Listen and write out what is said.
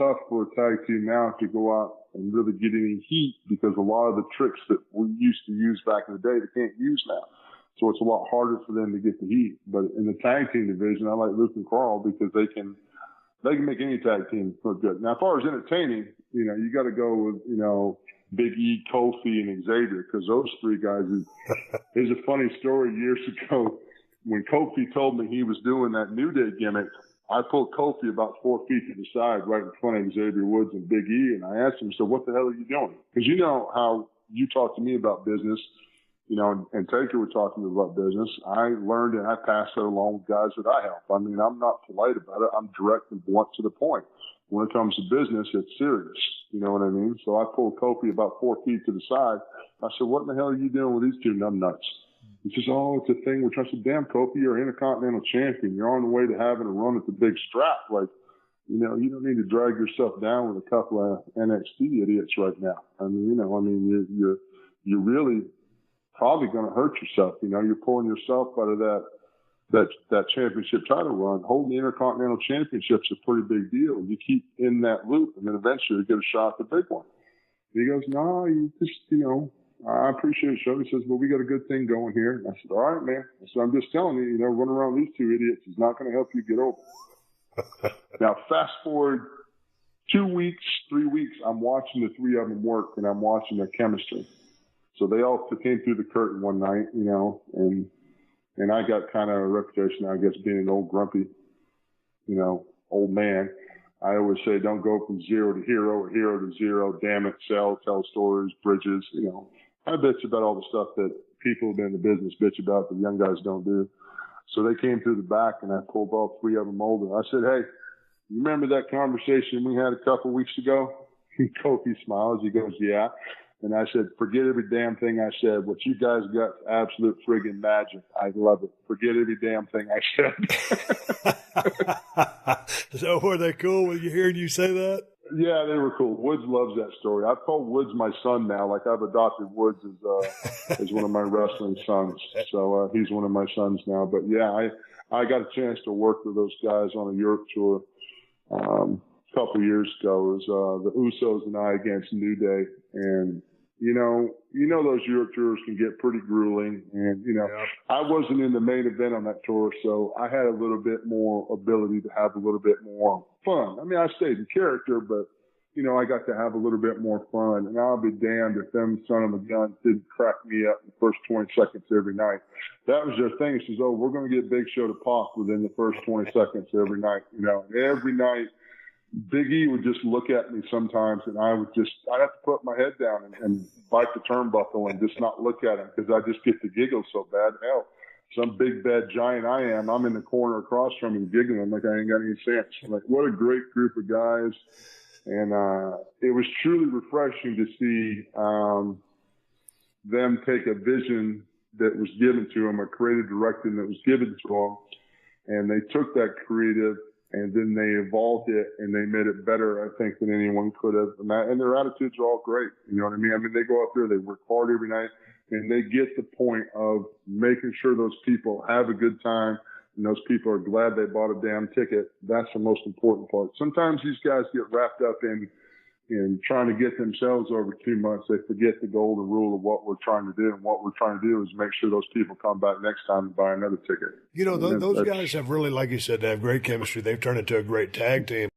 tough for a tag team now to go out and really get any heat because a lot of the tricks that we used to use back in the day, they can't use now. So it's a lot harder for them to get the heat. But in the tag team division, I like Luke and Carl because they can make any tag team look good. Now, as far as entertaining, you got to go with, Big E, Kofi, and Xavier, because those three guys, there's a funny story years ago when Kofi told me he was doing that New Day gimmick. I pulled Kofi about 4 feet to the side right in front of Xavier Woods and Big E, and I asked him, so what the hell are you doing? Because you know how you talk to me about business, and Taker would talk to me about business. I learned and I passed that along with guys that I help. I mean, I'm not polite about it. I'm direct and blunt to the point. When it comes to business, it's serious. You know what I mean? So I pulled Kofi about 4 feet to the side. I said, what in the hell are you doing with these two numbnuts? He says, oh, it's a thing. We're trying to say, damn, Kofi, you're an Intercontinental Champion. You're on the way to having a run at the big strap. Like, you don't need to drag yourself down with a couple of NXT idiots right now. I mean, you're really probably going to hurt yourself. You're pulling yourself out of that championship title run. Holding the Intercontinental Championship's a pretty big deal. You keep in that loop, and then eventually you get a shot at the big one. And he goes, no, you just, I appreciate it, Show. He says, well, we got a good thing going here. And I said, all right, man. So I'm just telling you, running around these two idiots is not going to help you get over. Now, fast forward 2 weeks, 3 weeks, I'm watching the three of them work, and I'm watching their chemistry. So they all came through the curtain one night, and I got kind of a reputation, I guess, being an old grumpy, old man. I always say, don't go from zero to hero or hero to zero. Damn it, sell, tell stories, bridges. I bitch about all the stuff that people in the business bitch about that young guys don't do. So they came through the back, and I pulled all three of them over. I said, hey, you remember that conversation we had a couple weeks ago? Kofi smiles. He goes, yeah. And I said, forget every damn thing I said. What you guys got is absolute friggin' magic. I love it. Forget every damn thing I said. So were they cool when you hearing you say that? Yeah, they were cool. Woods loves that story. I've called Woods my son now. Like I've adopted Woods as one of my wrestling sons. So he's one of my sons now. But yeah, I got a chance to work with those guys on a Europe tour a couple years ago. It was the Usos and I against New Day. And those Europe tours can get pretty grueling. And, I wasn't in the main event on that tour, so I had a little bit more ability to have a little bit more fun. I mean, I stayed in character, but, I got to have a little bit more fun. And I'll be damned if them son of a gun didn't crack me up in the first 20 seconds every night. That was their thing. It says, oh, we're going to get Big Show to pop within the first 20 seconds every night. Every night. Big E would just look at me sometimes, and I'd have to put my head down and bite the turnbuckle and just not look at him because I just get to giggle so bad. Hell, some big bad giant I am, I'm in the corner across from him giggling like I ain't got any sense. Like, what a great group of guys. And it was truly refreshing to see them take a vision that was given to them, a creative direction that was given to them, and they took that creative and then they evolved it and they made it better, I think, than anyone could have. And their attitudes are all great. You know what I mean? I mean, they go out there, they work hard every night, and they get the point of making sure those people have a good time and those people are glad they bought a damn ticket. That's the most important part. Sometimes these guys get wrapped up in trying to get themselves over too much. They forget the golden rule of what we're trying to do. And what we're trying to do is make sure those people come back next time and buy another ticket. Those guys have really, like you said, they have great chemistry. They've turned into a great tag team.